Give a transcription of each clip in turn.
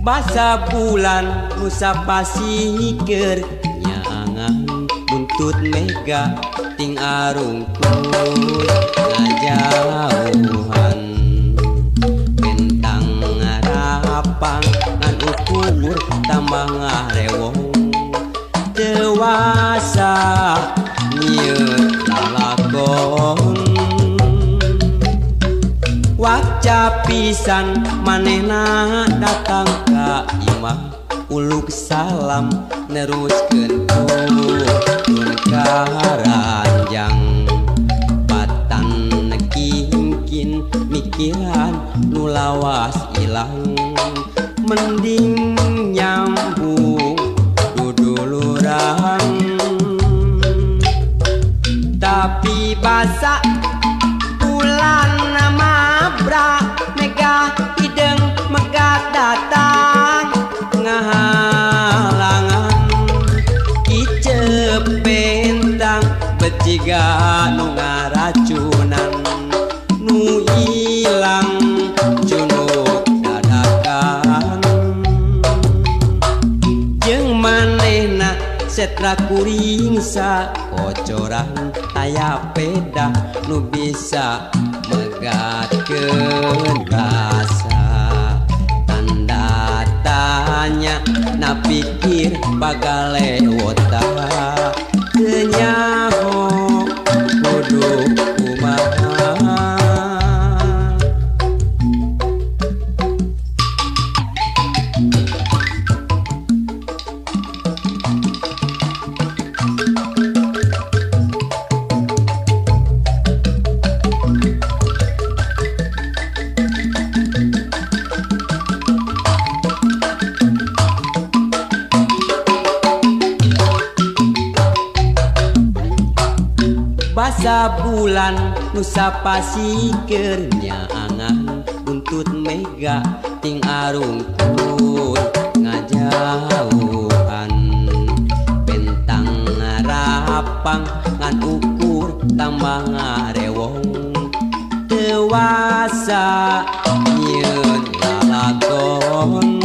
Basa bulan Nusa Pasikeun nyaangan buntut mega ting arungkul ngajauhan bentang ngarapang ngan ukur tambah ngarewong dewasa nyieun lalakon waca pisan manehna datang ka imah uluk salam neruskeun turun karanjang patan nekingkin mikiran nu lawas ilang mending nyambung dudulurang tapi basa bulan mabra mega hideng megat datang ngahalangan icep bentang beciga nu ngaracunan nu ilang junuk dadakan jeung manehna setra kuring sakocoran aya peda nu bisa megatkeun rasa tanda tanya na pikir bagale wota teu nyaho kudu kumaha basa bulan Nusa Pasikeun nyaangan buntut mega ting arungkul ngajauhan bentang ngarapang ngan ukur tambah ngarewong dewasa nyieun lalakon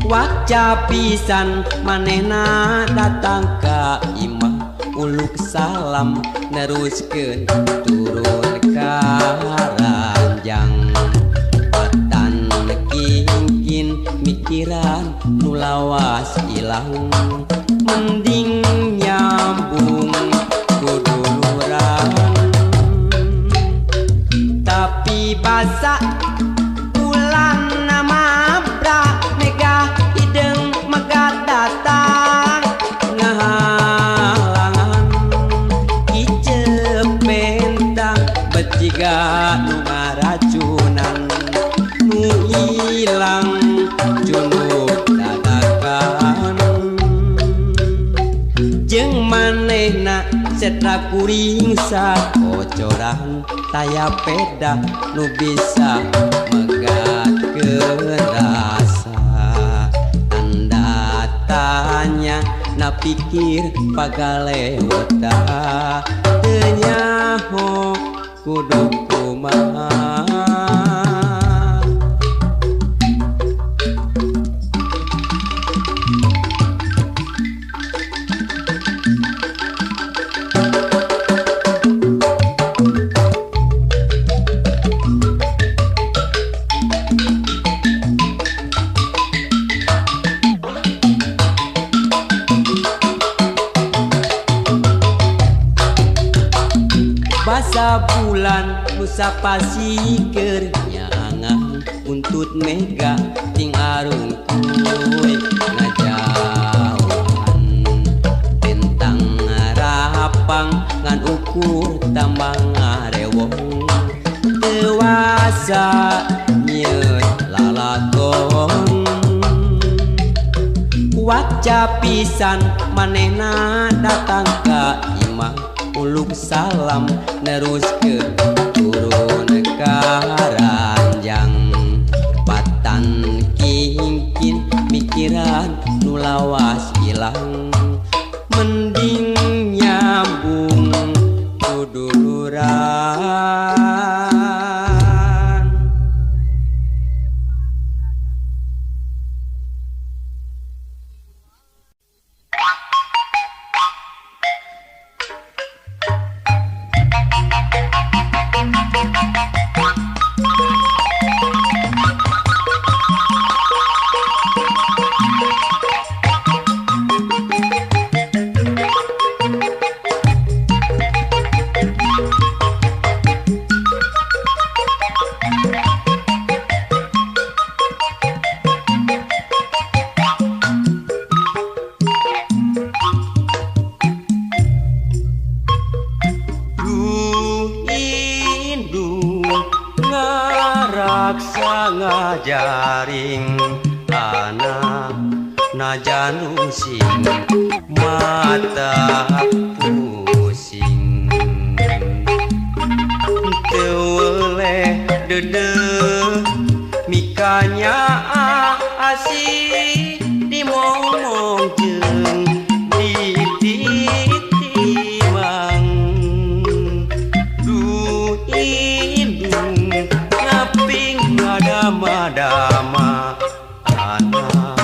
waca pisan manehna datang ka imah uluk salam neruskeun turun karanjang patan nekingkin mikiran nu lawas ilang mending nyambung kuduluran tapi basa bulan mabra mega hideng megat datang beciga nu ngaracunan nu ilang junuk dadakan jeung manehna setra kuring sakocoran taya peda nu bisa megatkeun rasa tanda tanya na pikir pagale wota teu nyaho kudu kumaha basa bulan Nusa Pasikeun nyaangan buntut mega ting arungkul ngajauhan bentang ngarapang ngan ukur tambah ngarewong dewasa nyieun lalakon waca pisan manehna datang ka imah uluk salam neruskeun turun karanjang patan kingkin mikiran nu lawas ilang mending nyambung kuduluran. raksa ngajaring anak najanung sing mata pusing teu dede mikanya asih dimomong jeung dititimang du indung ngaping ngadama-dama anak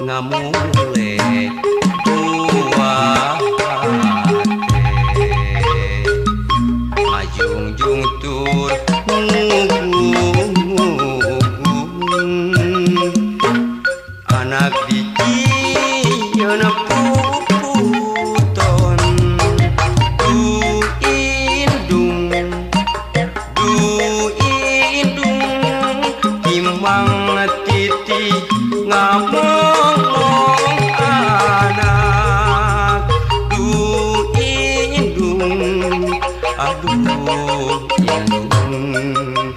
ngamule dua ngajungjung tur anak dikieun puputon du indung timang titi ngamong anak du indung aduh indung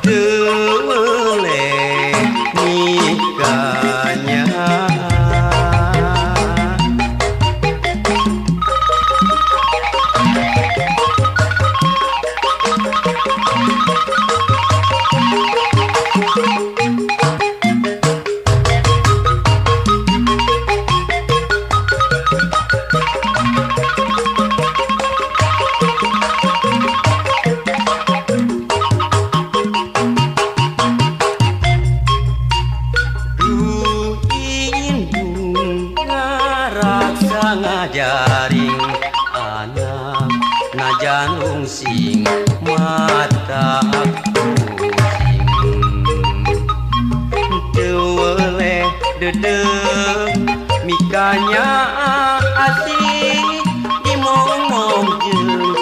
tewele nikahnya ngajaring anak najanung sing mata pusing tewele dede mikanya asih dimomong jeung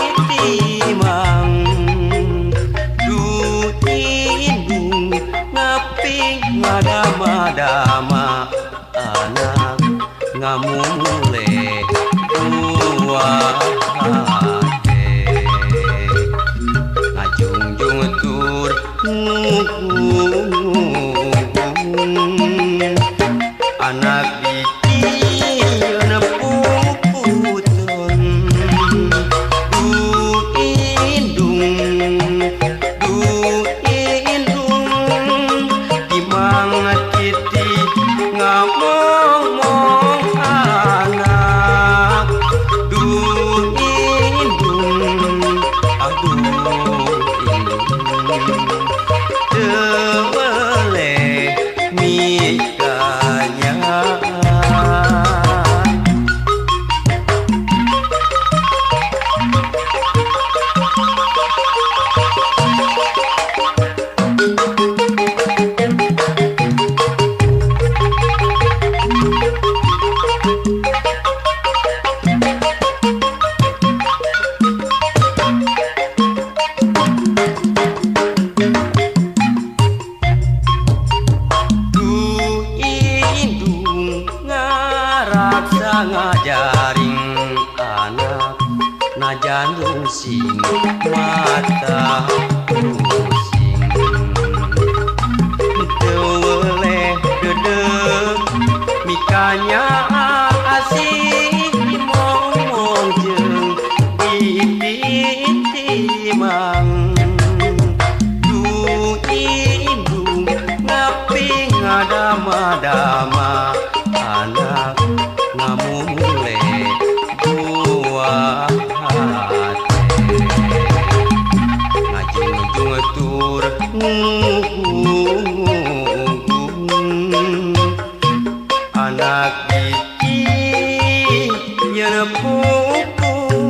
dititimang du indung ngaping ngadama-dama anak ngamule dua hate ngajungjung tur anak dikieun puputon du indung timang titi ngamong anak du indung aduh indung tewele mikanya ngajaring anak najanung sing mata pusing tewele dede mikanya asih dimomong jeung dititimang du indung ngaping ngadama-dama anak ngamule dua hate ngajungjung tur anak dikieun puputon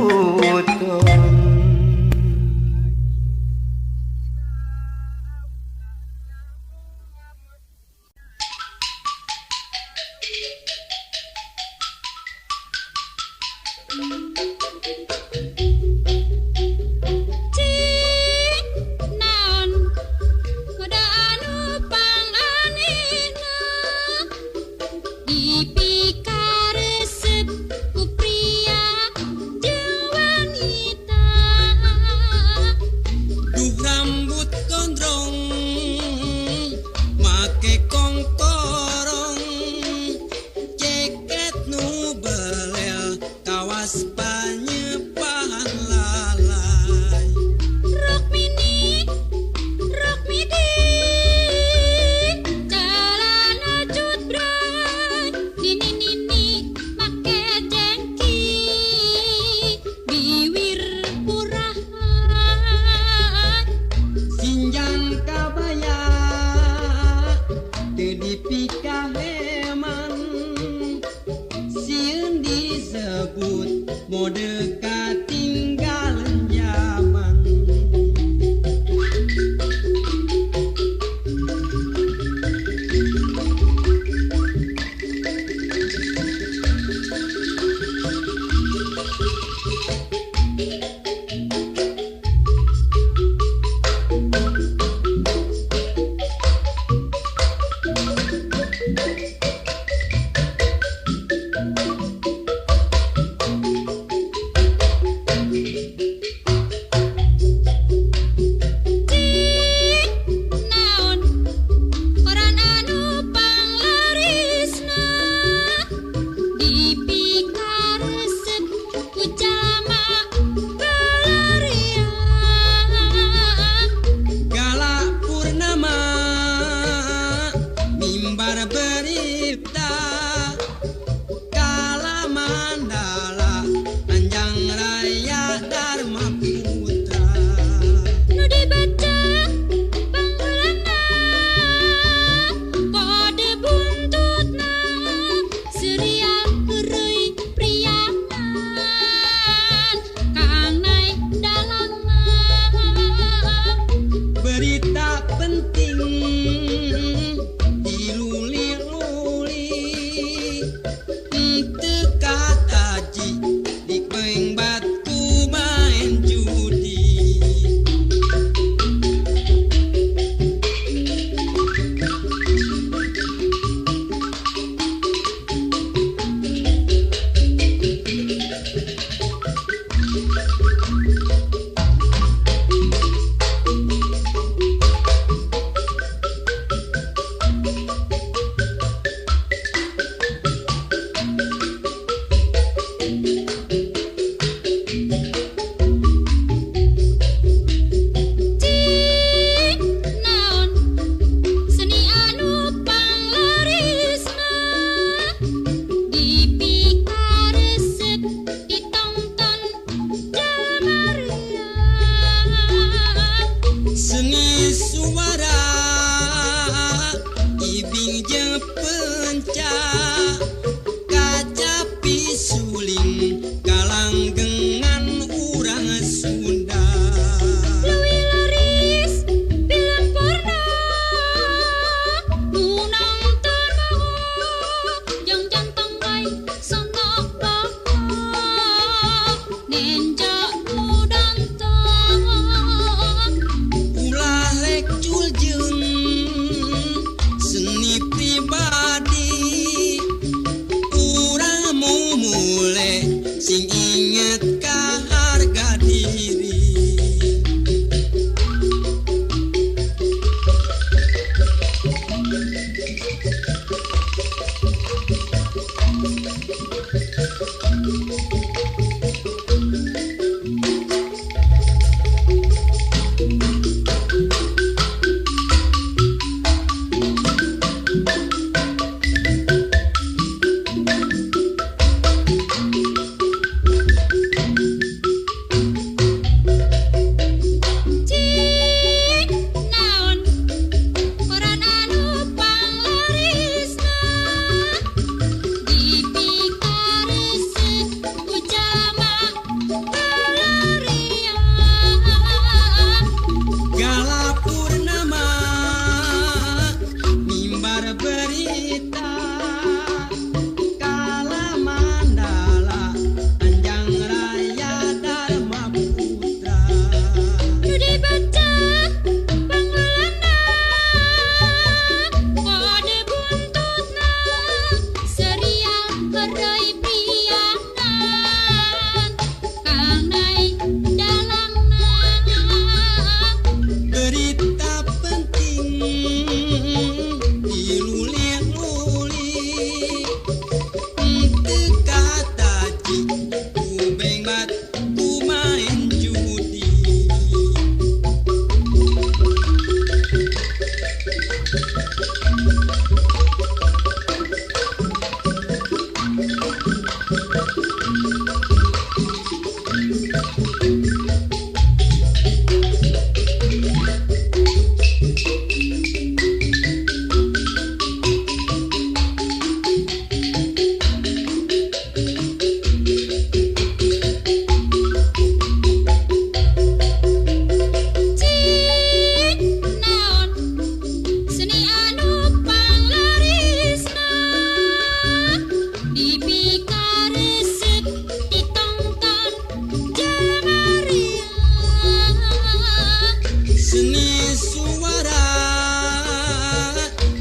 seni suara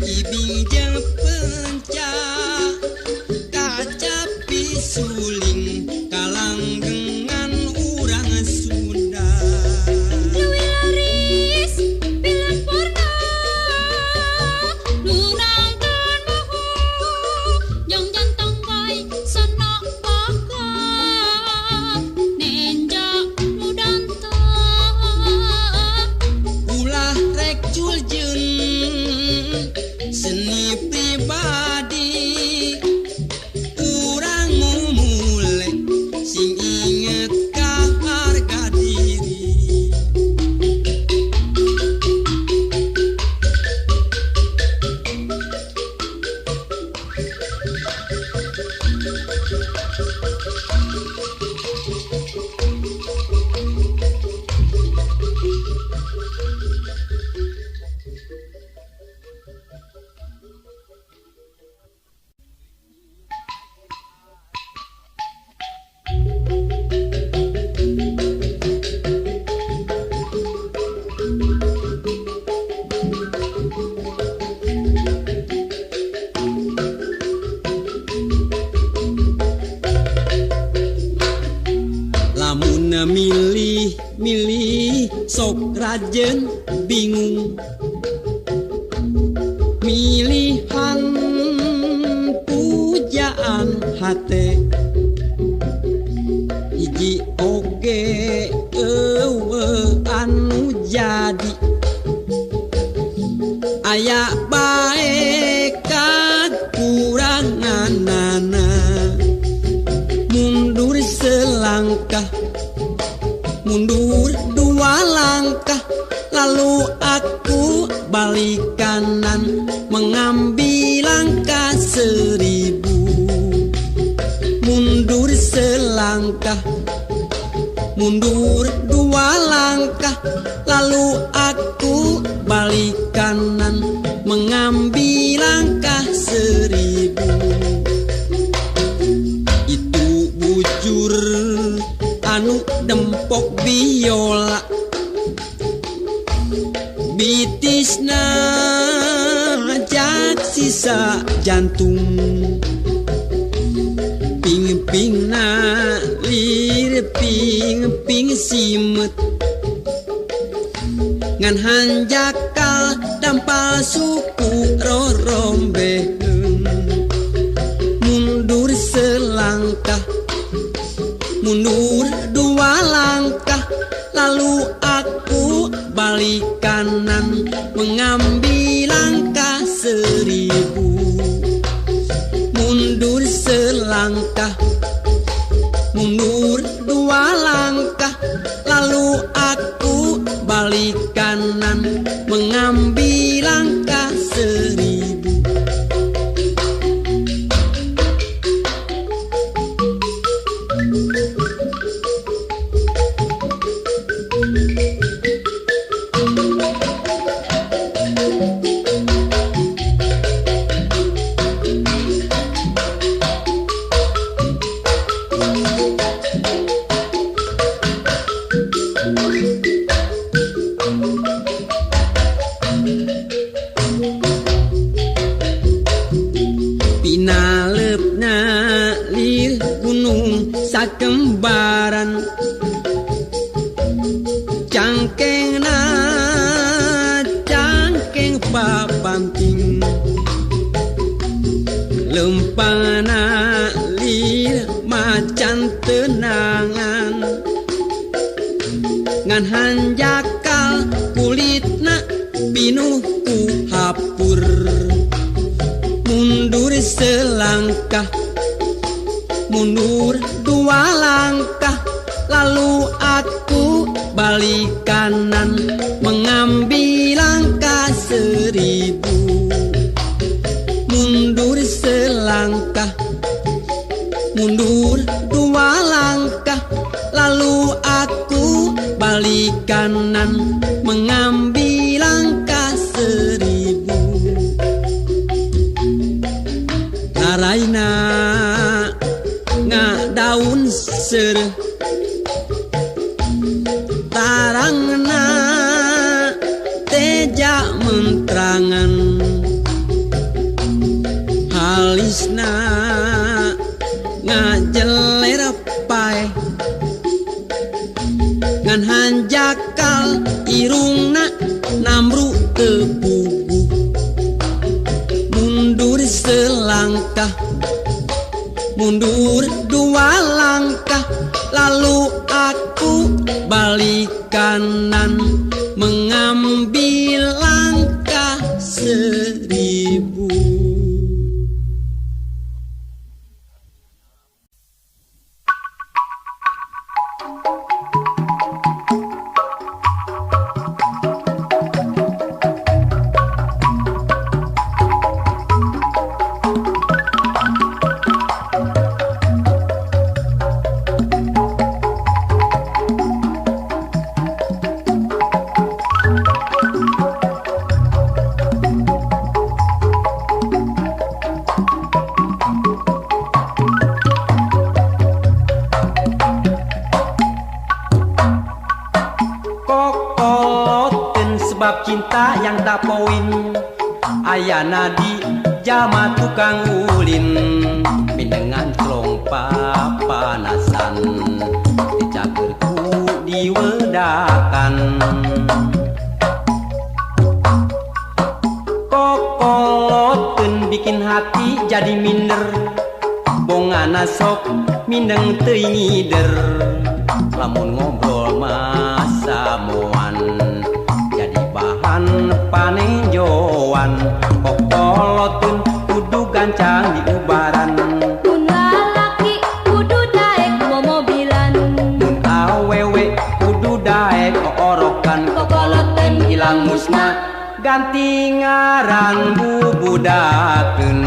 ibing jeung penca kaca pisuling kalanggengan urang Sunda Dewi laris film porno nu nangkeun moho jeung jantung bae sono oka nenja nu dantong ulah rek juljeun seni pribadi urang mulai sing inget ka harga diri lamun milih sok rajen bingung milihan pujaan hate hiji oge anu jadi aya bae kakuranganana mundur selangkah mundur dua langkah lalu aku balik kanan mengambil langkah 1000 mundur selangkah mundur dua langkah lalu aku balik kanan mengambil langkah 1000 itu bujur anu dempok biola bitisna jak sisa jantung ping-pingna lir ping simet ngan hanjakal dampal suku rorombeheun mundur selangkah mundur dua langkah lalu aku balik kanan mengambil langkah 1000 mundur selangkah mundur dua langkah lalu aku balik kanan mengambil langkah 1000 pinalepna lir gunung sakembaran cangkengna cangkeng papamping lempana lir macan tenangan ngan hanjakal kulitna pinuh ku hapur mundur selangkah mundur dua langkah lalu aku balik kanan mengambil langkah 1000 mundur selangkah mundur dua langkah lalu aku balik kanan mengambil langkah 1000 Raina nga daun sereh mentrangan halisna ngajeler pae ngan hanjakal irungna namru tebubu mundur selangkah mundur dua langkah lalu aku balik kanan mengambil langkah 1000. Sebab cinta yang tak poin ayana di jama tukang ulin mindengan celong papanasan dicagerku diwedakan kokoloten bikin hati jadi minder bongana sok mindeng teuing ngider lamun ngobrol masa moan paninjauan kokoloteun kudu gancang di ubaran Mun lalaki kudu daek momobilan mun awewe kudu daek orokan kokoloteun ilang musna ganti ngaran bubudakeun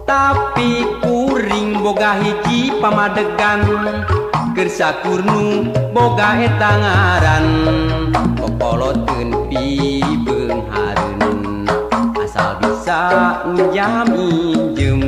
tapi kuring boga hiji pamadegan Gersakurnu boga eta ngaran kokoloteun pibeung hareun asal bisa njam injem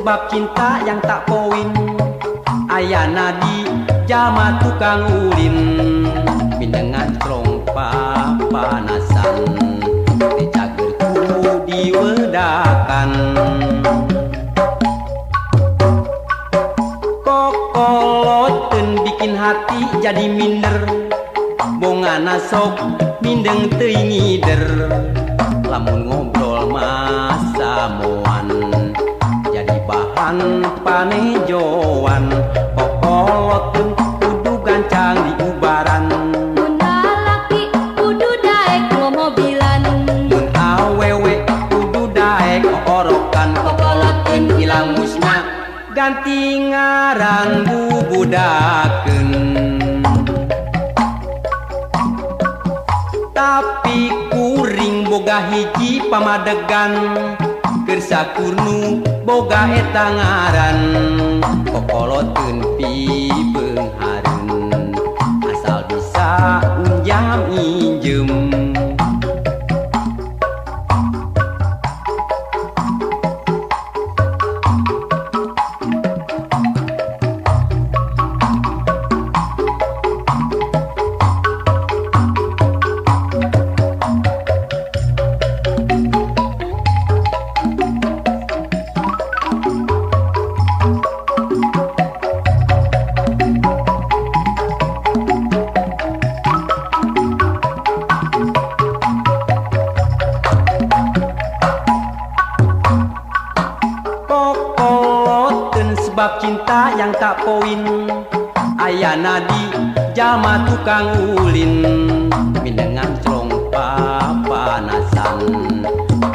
sebab cinta yang tak poin ayana di jama tukang ulin mindengan celong papanasan dicagerku diwedakan kokoloteun bikin hati jadi minder bongana sok mindeng teuing ngider lamun ngobrol masa moan bahan panejoan kokoloteun kudu gancang di ubaran Mun lalaki kudu daek momobilan mun awewe kudu daek orokan kokoloteun ilang musna ganti ngaran bubudakeun tapi kuring boga hiji pamadegan Gersakurnu boga eta ngaran kokoloteun pibeung hareun asal bisa njam injem sebab cinta yang tak poin ayana di jama tukang ulin mindengan celong papanasan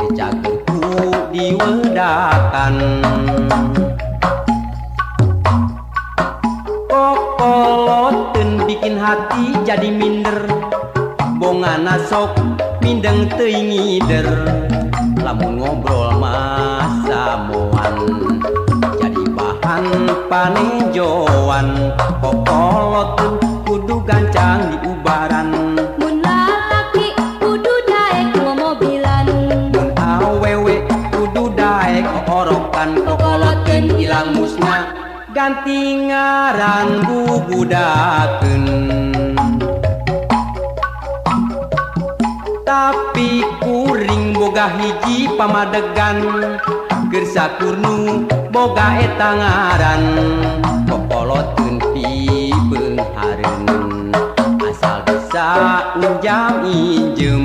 dicagerku diwedakan kokoloteun bikin hati jadi minder bongana sok mindeng teuing ngider lamun ngobrol masa moan jadi bahan panejoan kokoloteun kudu gancang diubaran Mun lalaki kudu daek mobilan mun awewe kudu daek orokan kokoloteun ilang musna ganti ngaran bubudakeun tapi kuring boga hiji pamadegan gersa kurnu boga eta ngaran kokoloteun pibeung hareun asal bisa unjam injem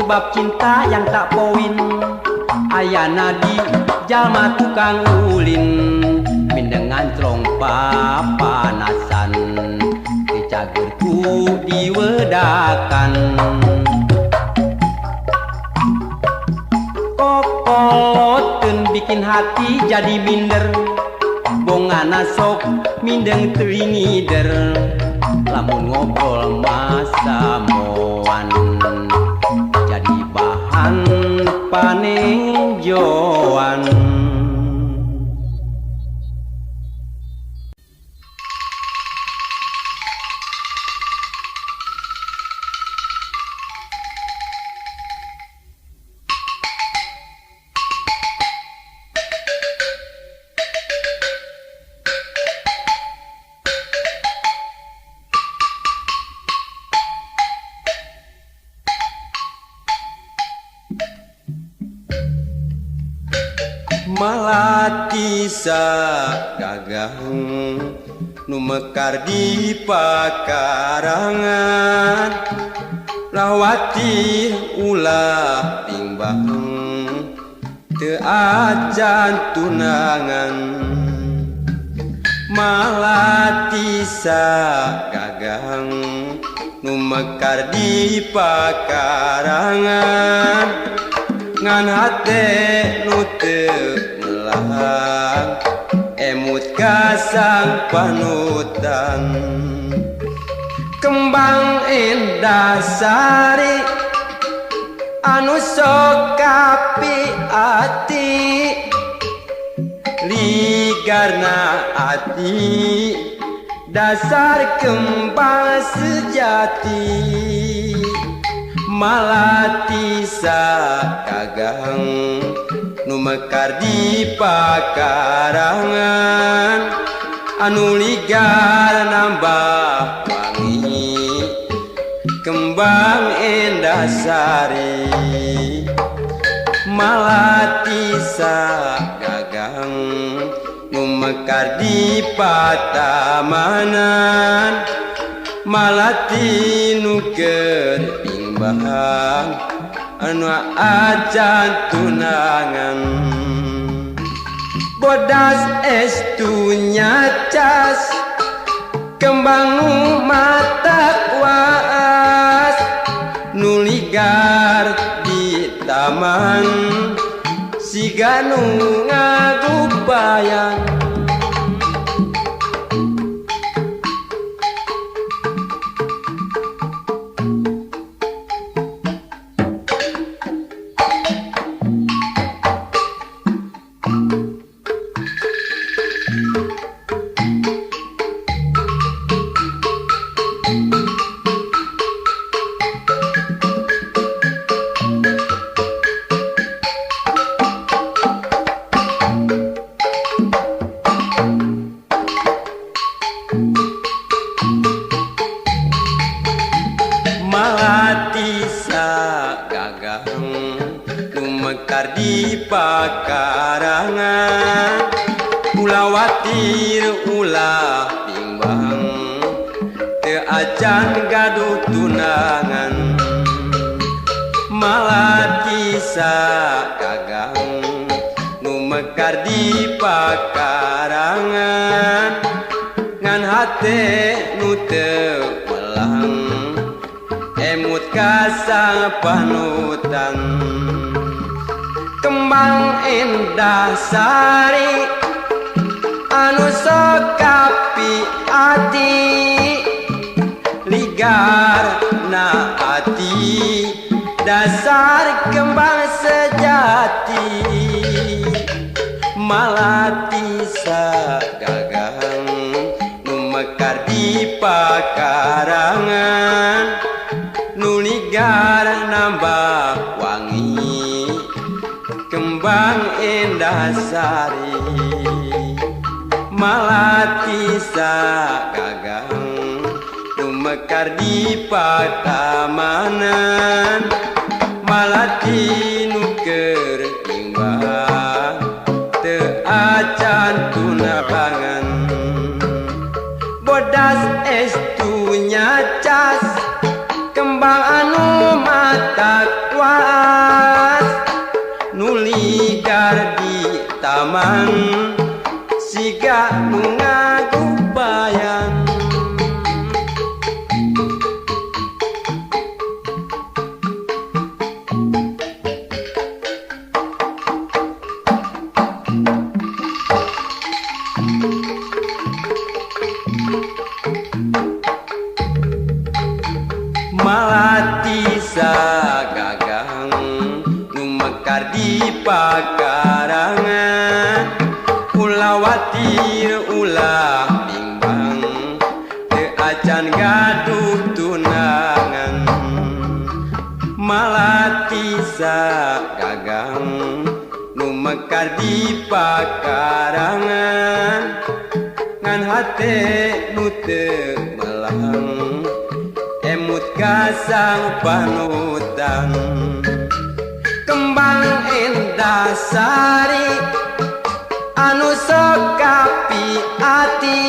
sebab cinta yang tak poin ayana di jalma tukang ulin mindengan celong papanasan dicagerku diwedakan kokoloteun bikin hati jadi minder bongana sok mindeng teuing ngider lamun ngobrol masa moan jadi bahan panejoan malati sagagang nu mekar di pakarangan lawati ulah timbang teu ajan tunangan malati sagagang nu mekar di pakarangan ngan hate nu teu melang emut kasang panutan kembang indah sari anu sok kapi ati ligarna ati dasar kembang sejati malati sagagang nu mekar di pakarangan anu ligar nambah wangi kembang endah sari malati sagagang nu mekar di patamanan malati nu keur bahang anu ajan tunangan bodas estunya cas kembang nu mata kuas nu ligar di taman siga nu ngagupayan malati sagagang nu mekar di pakarangan ulah watir ulah bimbang teu acan gaduh tunangan malati sagagang nu mekar di pakarangan ngan hate nu teu melang emut kasang panutan kembang endah sari anu sok kapi ati ligar na ati dasar kembang sejati malati sagagang nu mekar di pakarangan nu ligar nambah wangi kembang endah sari malati sagagang nu mekar di patamanan malati nu keur imbang teu acan tunangan bodas estu nyacas kembang anu mata kuas nu ligar di taman siga nu ngagupayan malati sagagang nu mekar di pakarangan ulah watir ulah bimbang teu acan gaduh tunangan malati sagagang nu mekar di pakarangan ngan hate nu teu melang emut kasang panutan kembang endah sari anu sok kapi ati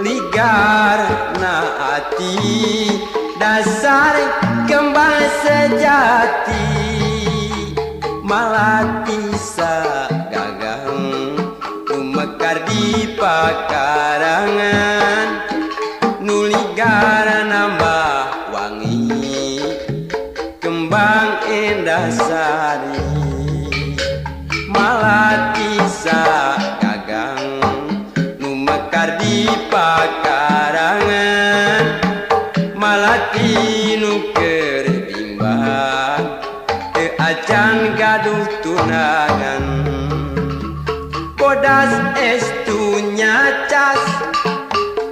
ligar na ati dasar kembang sejati malati sagagang nu mekar di pakarangan nu ligar nambah wangi kembang endah sari malati sagagang nu mekar di pakarangan malati nu keur bimbang teu acan gaduh tunangan bodas estu nyacas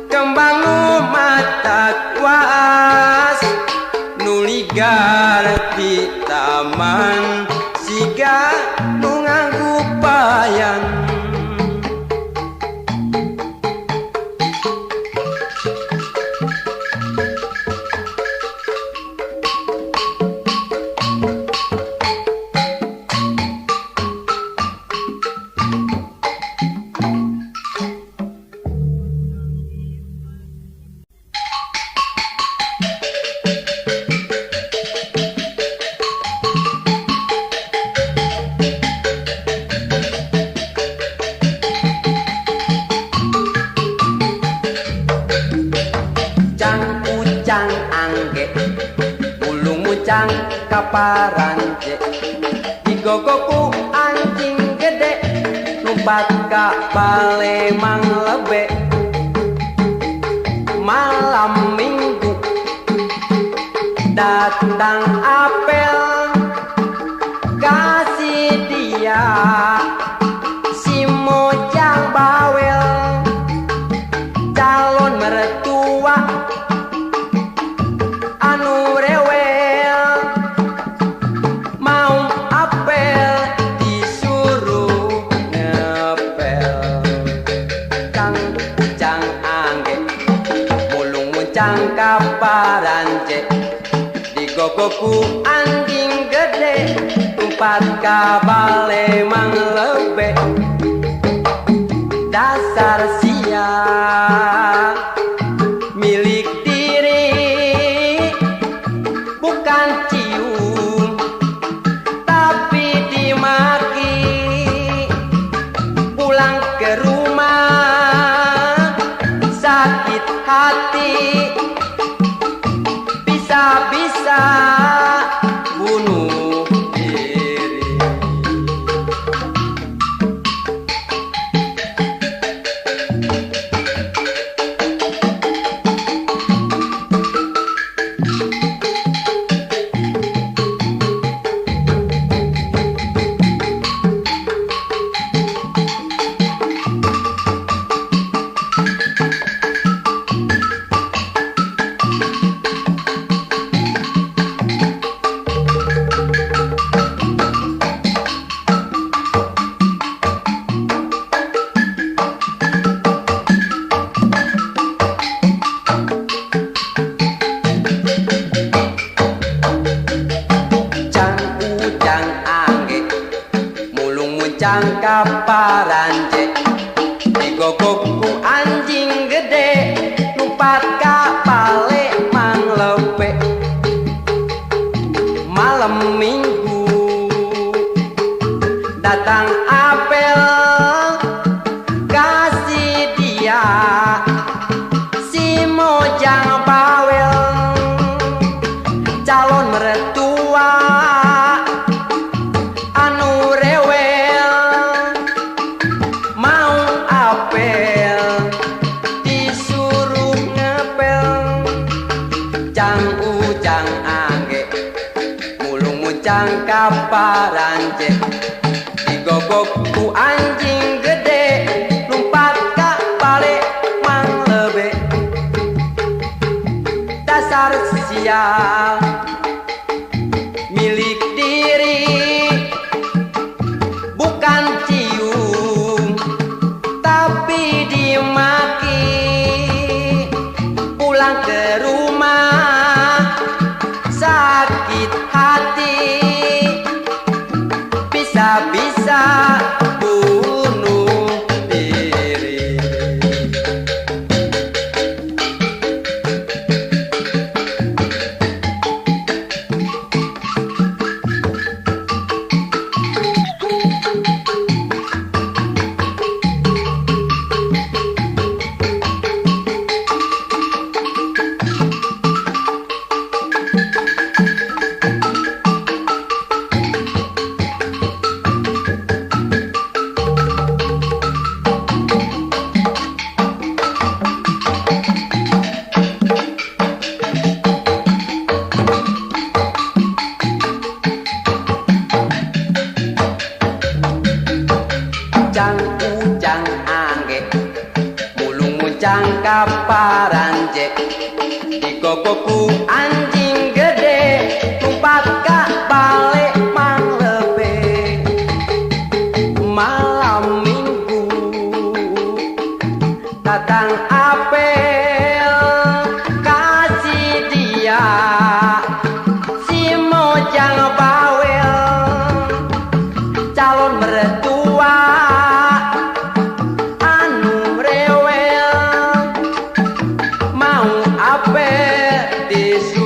kembang nu mata kuas nu ligar di taman siga nu ngagupayan mucang kaparance digogoku anjing gede numpat ka Palembang lebe malam minggu datang apel kasih dia si mojang bawel calon mertua anu rewel mau apel disuruh ngepel cang angge mulung muncang kaparanje digogoku anjing gede umpat ka bale mang lebe dasar sia milik diri bukan cium tapi dimaki pulang ke rumah sakit hati bisa-bisa bunuh diri. Muncang kaparanje digogokku anjing gede numpat kapale mang lepe malam minggu datang apel kasih dia si mojang bawel calon mertua ujang angge mulung muncang kaparanje digogokku anjing gede numpat ka bale mang lebe dasar sial milik diri bukan cium tapi dimaki pulang ke rumah sakit hati bisa-bisa bunuh diri. Ujang angge mulung muncang kaparanje digogokku anjing gede numpat ka bale mang lebe malam minggu datang apel kasih dia si mojang bawel calon mertua mau apa disuruh